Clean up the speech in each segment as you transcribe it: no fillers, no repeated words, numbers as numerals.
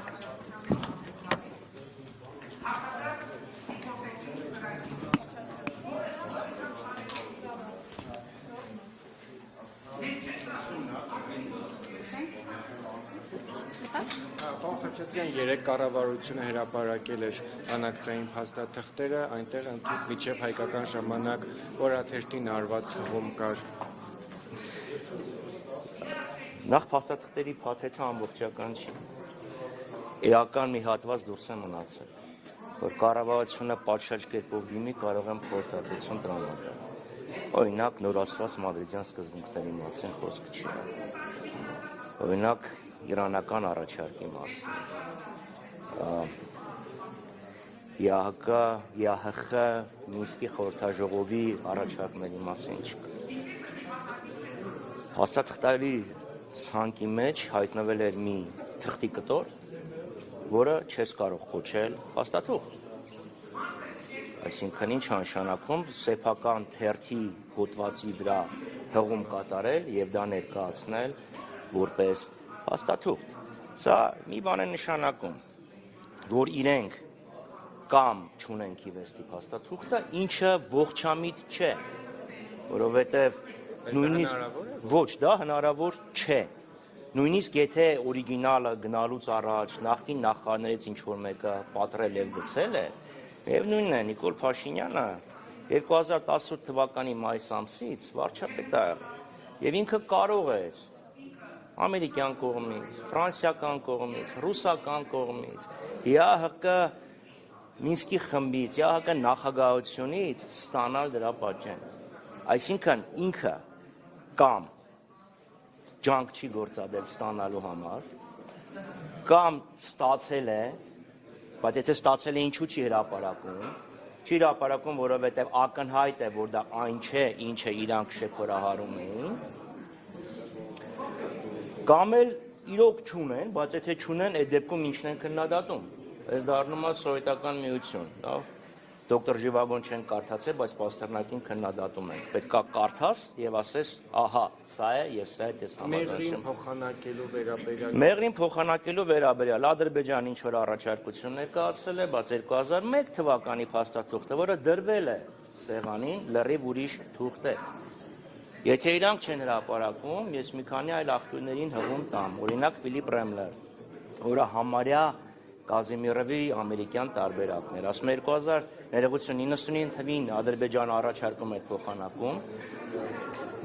հրապարակ։ Պարոն Խաչատրյան, երեք կառավարությունը հրապարակել էր բանակցային փաստաթղթերը, այնտեղ ընդհանուր միջև հայկական ժամանակ օրաթերթին արված հղում կար։ Նախ փաստաթղթերի փաթեթը ամբողջական չի։ Էական մի հատված դուրս է մնացել, որ կառավարությունը պատշաճ կերպով դիմի, կարող են խորհրդատվություն տրամադրել։ Օրինակ նորացված մադրիդյան սկզբունքների մասին խոսք չի։ Օրինակ իրանական առաջարկի մասին, ԵԱՀԿ, Մինսկի խորհրդաժողովի առաջարկների մասին չկա։ Փաստաթղթերի ցանկի մեջ հայտնվել էր մի թղթի կտոր, որը չես կարող կոչել փաստաթուղթ։ Այսինքն ինչ նշանակում սեփական թերթի հոդվածի վրա հղում կատարել եւ դա ներկայացնել որպես փաստաթուղթ։ Սա մի բան է նշանակում, որ իրենք կամ չունեն քիվեստի փաստաթուղթը, ինչը ողջամիտ չէ, որովհետև նույնիսկ ոչ, դա հնարավոր չէ։ Նույնիսկ եթե օրիգինալը գնալուց առաջ նախկին նախարարներից ինչ որ մեկը պատրել եւ գցել է, միևնույնն է Նիկոլ Փաշինյանը 2018 թվականի մայիս ամսից վարչապետ է եւ ինքը կարող էր ամերիկյան կողմից, ֆրանսիական կողմից, ռուսական կողմից, ԵԱՀԿ Մինսկի խմբից, ԵԱՀԿ նախագահությունից ստանալ դրա պատճեն։ Այսինքն ինքը կամ ջանք չի գործադրել ստանալու համար, կամ ստացել է, բայց եթե ստացել է ինչու չի հրապարակում, չի հրապարակում, որովհետև ակնհայտ է, որ դա այն չէ, ինչը իրանք շեփորահարում էին, կամ էլ իրոք չունեն, բայց եթե չունեն, այդ դեպքում ինչն են քննադատում։ Այս դառնում է սովետական միություն, լավ։ Դոկտոր Ժիվագոն չեն կարդացել, բայց Պաստեռնակին քննադատում են։ Պետք է կարդաս եւ ասես, ահա, սա է եւ սա է դες համաձայնություն։ Մեղրին փոխանակելու վերաբերյալ Ադրբեջանը ինչ որ առաջարկություն ներկայացրել է, բայց 2001 թվականի փաստաթուղթը, որը դրվել է սեղանին, լրիվ ուրիշ թուղթ է։ Եթե իրանք չեն հրապարակում, ես մի քանի այլ աղբյուրներին հղում տամ, օրինակ Ֆիլիպ Ռեմլեր, որը համարյա Կազիմիրովի ամերիկյան տարբերակն էր, ասում է 2099 թվին Ադրբեջանը առաջարկում էր փոխանակում,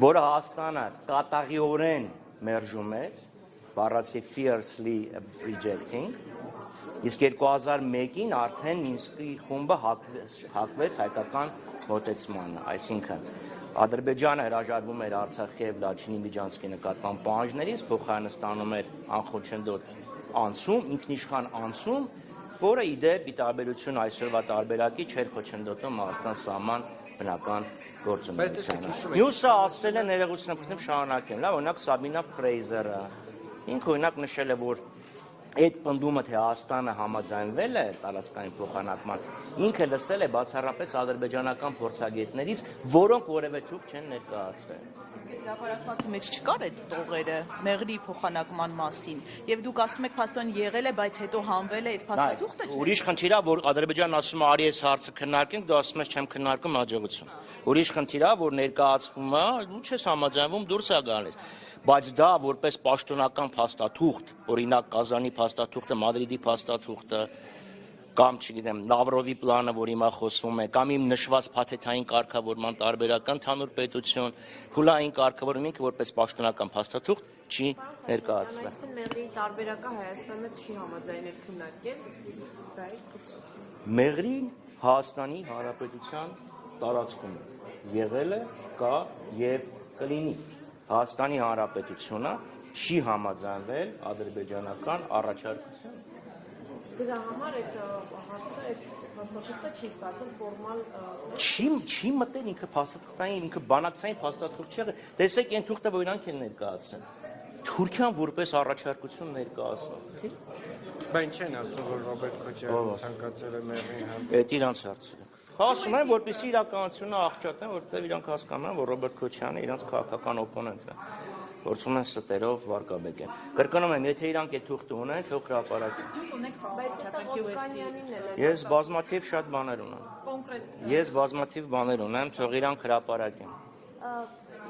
որը Հայաստանը կատաղիորեն մերժում էր, բառացի fiercely rejecting, իսկ 2001-ին արդեն Մինսկի խումբը հակվեց հայկական մոտեցմանը, այսինքն Ադրբեջանը հրաժարվում էր Արցախի եւ Լաչինի Միջանցքի նկատմամբ պահանջներից, փոխարենը ստանում էր անխոչնդոտ անցում, ինքնիշխան անցում, որը ի դեպ ի տարբերություն այսօրվա տարբերակի չէր խոչընդոտում Հայաստան սահման բնական գործունեությանը։ Մյուսը ասել է ներողություն խնդրեմ շարունակեմ, լավ, օրինակ Սաբինա Ֆրեյզերը, ինքը օրինակ նշել է, որ այդ պնդումը թե Հայաստանը համաձայնվել է տարածքային փոխանակման, ինքը լսել է բացառապես ադրբեջանական փորձագետներից, որոնք որևէ ճուղ չեն ներկայացրել։ Հրապարակվածի մեջ չկար այդ տողերը մեղրի փոխանակման մասին, եւ դուք ասում եք փաստորեն եղել է, բայց հետո հանվել է այդ փաստաթուղթը։ Ուրիշ խնդիր է, որ Ադրբեջանն ասում է, արի այս հարցը քննարկենք, դու ասում ես չեմ քննարկում, հաջողություն։ Ուրիշ խնդիր է, որ ներկայացվում է, դու չես համաձայնվում, դուրս է գալիս։ Բայց դա որպես պաշտոնական փաստաթուղթ, օրինակ Կազանի փաստաթուղթը, Մադրիդի փաստաթուղթը, կամ չգիտեմ, Լավրովի պլանը, որ հիմա խոսվում է, կամ իմ նշված փաթեթային կարգավորման տարբերական ընդհանուր պետություն, փուլային կարգավորումը որպես պաշտոնական փաստաթուղթ չի ներկայացվել։ Մեղրի տարբերակը Հայաստանը չի համաձայնել քննարկել, դա է։ Մեղրին Հայաստանի Հանրապետության տարածքում եղել է, կա եւ կլինի։ Հայաստանի Հանրապետությունը չի համաձայնվել ադրբեջանական առաջարկության։ Դրա համար այդ հարցը, այդ փաստաթուղթը չի ստացել ֆորմալ։ Չի մտել ինքը փաստաթղթային, ինքը բանակցային փաստաթուղթ չէ։ Տեսեք այն թուղթը, որ իրանք են ներկայացրել։ Թուրքիան որպես առաջարկություն ներկայացնում։ Բայց չեն ասում, որ Ռոբերտ Քոչարյանը ցանկացել է մեղրին հանձնել։ Այդ իրանց հարցը։ Ասում են, որպեսզի իրականությունը աղճատեն, որովհետև իրանք հասկանում են, որ Ռոբերտ Քոչյանը իրանց քաղաքական օպոնենտն է։ Գործում են ստերով վարկաբեկեն։ Կրկնում եմ, եթե իրանք այդ թուղթը ունեն, թող հրապարակեն։ Բայց դա Օսկանյանին էլ է։ Ես բազմաթիվ շատ բաներ ունեմ։ Ես բազմաթիվ բաներ ունեմ, թող իրանք հրապարակեն։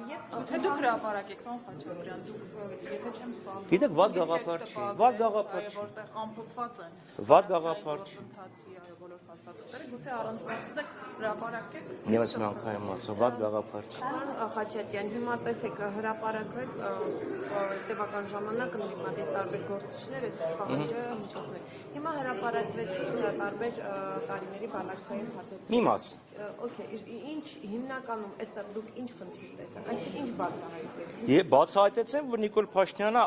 Թե դուք հրապարակեք, պարոն Խաչատրյան, դուք եթե չեմ սխալվում։ Գիտեք, վատ գաղափար չի, վատ գաղափար չի։ Որտեղ ամփոփված են։ Վատ գաղափար չի։ Ընթացի բոլոր փաստաթղթերը, գուցե առանձնացնեք, հրապարակեք։ Եվս մի անգամ եմ ասում, վատ գաղափար չի։ Պարոն Խաչատրյան, հիմա տեսեք հրապարակվեց տևական ժամանակ ընդդիմադիր տարբեր գործիչներ այս պահանջը հնչեցնում են։ Հիմա հրապարակվեցին տարբեր տարիների բանակցային փաթեթներ։ Մի մաս։ Okay, ինչ հիմնականում այստեղ դուք ինչ խնդիր տեսաք, այսինքն ինչ բացահայտվեց։ Եվ բացահայտեցին, որ Նիկոլ Փաշինյանը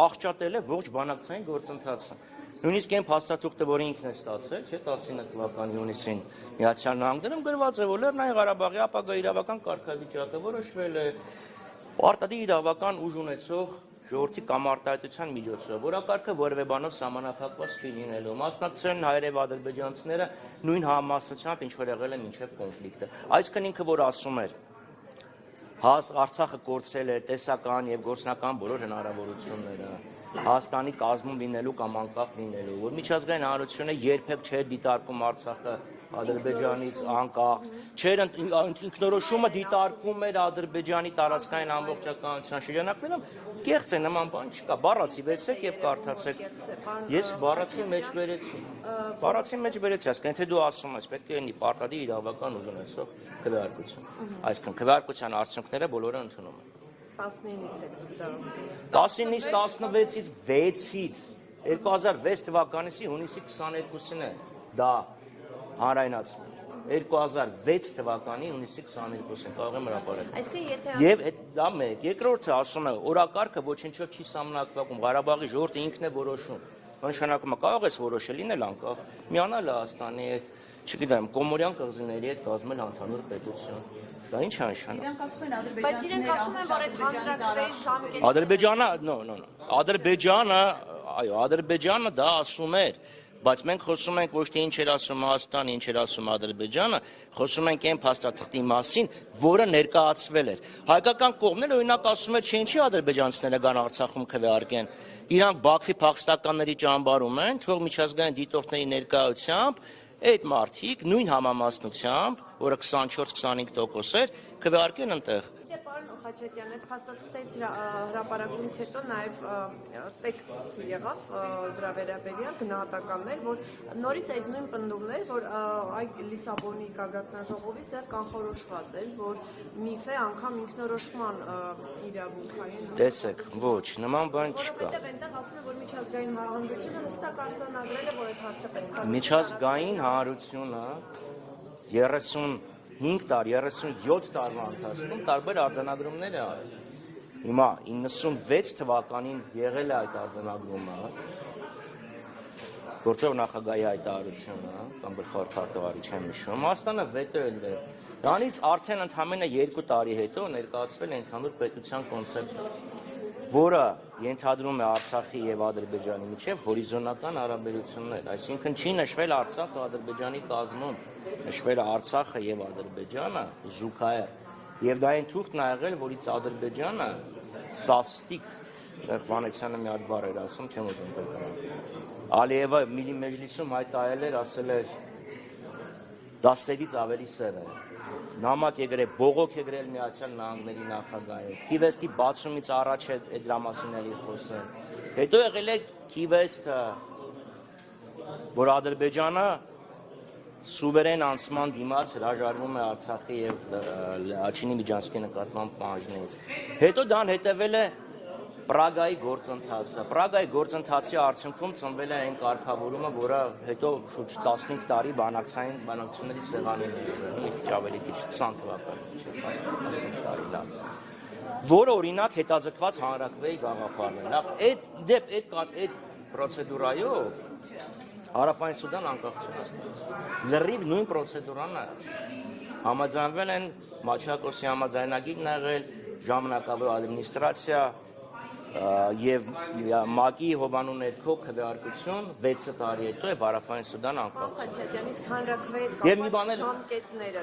աղճատել է ողջ բանակցային գործընթացը։ Նույնիսկ այն փաստաթուղթը, որը ինքն է ստացել, չէ, 19 թվականի հունիսին Միացյալ Նահանգներում գրված է, որ Լեռնային Ղարաբաղի ապագա իրավական կարգավիճակը որոշվել է պարտադիր իրավական ուժ ունեցող ժողովրդի կամ արտահայտության միջոցով, որակարգը որևէ բանով սահմանափակված չի լինելու։ Մասնակցել հայերև ադրբեջանցիները նույն համամասնությամբ, ինչ որ եղել է մինչև կոնֆլիկտը։ Այսինքն ինքը որ ասում էր, Արցախը կորցրել է տեսական եւ գործնական բոլոր հնարավորությունները, Հայաստանի կազմում լինելու կամ անկախ լինելու, որ միջազգային հանրությունը երբեք չէր դիտարկում Արցախը Ադրբեջանից անկախ, չէր ինքնորոշումը դիտարկում էր Ադրբեջանի տարածքային ամբողջականության շրջանակներում, կեղծ է նման բան չկա, բառացի վերցեք եւ կարդացեք։ Ես բառացի մեջ վերեցի, այսինքն թե դու ասում ես, պետք է լինի պարտադիր իրավական ուժ ունեցող քվեարկություն, այսինքն քվեարկության արդյունքները բոլորը ընդունում են։ 19-ից եք դուք դա ասում։ 19-ից 16-ից 6-ից 2006 թվականից հունիսի 22-ին է դա հանրայնացվում։ 2006 թվականի հունիսի 22-ին կարող եմ հրապարակել։ Այսինքն եթե Եվ դա մեկ, երկրորդը ասում է, օրակարգը ոչինչով չի սահմանափակվում, Ղարաբաղի ժողովուրդը ինքն է որոշում։ Նշանակում է կարող ես որոշել լինել անկախ, միանալ Հայաստանի հետ, չգիտեմ, Կոմորյան կղզիների հետ կազմել ընդհանուր պետություն։ Դա ինչ է նշանակում։ Իրանք ասում են բայց իրենք ասում են, որ այդ հանրաքվեի ժամկետը Ադրբեջանը դա ասում էր, բայց մենք խոսում ենք ոչ թե ինչ էր ասում Հայաստանը, ինչ էր ասում Ադրբեջանը, խոսում ենք այն փաստաթղթի մասին, որը ներկայացվել էր։ Հայկական կողմն էլ օրինակ ասում է, չէ, ինչի ադրբեջանցիները կան Արցախում քվեարկեն։ Իրանք Բաքվի փախստականների ճամբարում են, թող միջազգային դիտորդների ներկայությամբ այդ մարդիկ նույն համամասնությամբ, որը 24-25% էր, քվեարկեն այնտեղ։ Պարոն Խաչատրյան, այդ փաստաթղթերից հրապարակումից հետո նաև տեքստ եղավ դրա վերաբերյալ գնահատականներ, որ նորից այդ նույն պնդումներ, որ այդ Լիսաբոնի գագաթնաժողովից դա կանխորոշված էր, որ միֆ է անգամ ինքնորոշման իրավունքային։ Տեսեք, ոչ, նման բան չկա։ Որովհետև այնտեղ ասում է, որ միջազգային հանրությունը հստակ արձանագրել է, որ այդ հարցը պետք է Միջազգային հանրությունը 35 տարի, 37 տարվա ընթացքում տարբեր արձանագրումներ է արել։ Հիմա 96 թվականին եղել է այդ արձանագրումը, գործով նախագահի հայտարարությունը, կամ գլխավոր քարտուղարի չեմ հիշում, Հայաստանը վետո է դրել։ Դրանից արդեն ընդամենը 2 տարի հետո ներկայացվել է ընդհանուր պետության կոնցեպտը, որը ենթադրում է Արցախի եւ Ադրբեջանի միջև հորիզոնական հարաբերություններ, այսինքն չի նշվել Արցախը Ադրբեջանի կազմում, նշվել է Արցախը եւ Ադրբեջանը զուգահեռ, եւ դա այն թուղթն ա եղել, որից Ադրբեջանը սաստիկ, Վանեցյանը մի հատ բառ էր ասում, չեմ ուզում կրկնել, Ալիևը Միլի մեջլիսում հայտարարել էր, ասել էր դասերից ավելի սեր է։ Նամակ է գրել, բողոք է գրել Միացյալ Նահանգների նախագահը։ Քիվեստի բացումից առաջ է այդ դրա մասին էլի խոսել։ Հետո եղել է քիվեստը, որ Ադրբեջանը սուվերեն անցման դիմաց հրաժարվում է Արցախի եւ Լաչինի Միջանցքի նկատմամբ պահանջներից։ Հետո դրան հետևել է Պրագայի գործընթացը։ Պրագայի գործընթացի արդյունքում ծնվել է այն կարգավորումը, որը հետո շուրջ 15 տարի բանակցությունների սեղանին է եղել, մի քիչ ավելի քիչ 20 թվականի, 15 տարի լավ։ Որը օրինակ հետաձգված հանրաքվեի գաղափարն է։ Լավ, այդ պրոցեդուրայով Հարավային Սուդան անկախություն ստացավ։ Լրիվ նույն պրոցեդուրան է։ Համաձայնվել են Մաչակոսի համաձայնագիրն եղել, ժամանակավոր ադմինիստրացիա եւ ՄԱԿ-ի հովանու ներքո քվեարկություն 6 տարի հետո է Հարավային Սուդան անկախ։ Խաչատրյան, իսկ հանրաքվեի հետ Եվ մի կապված բան էլ- ժամկետները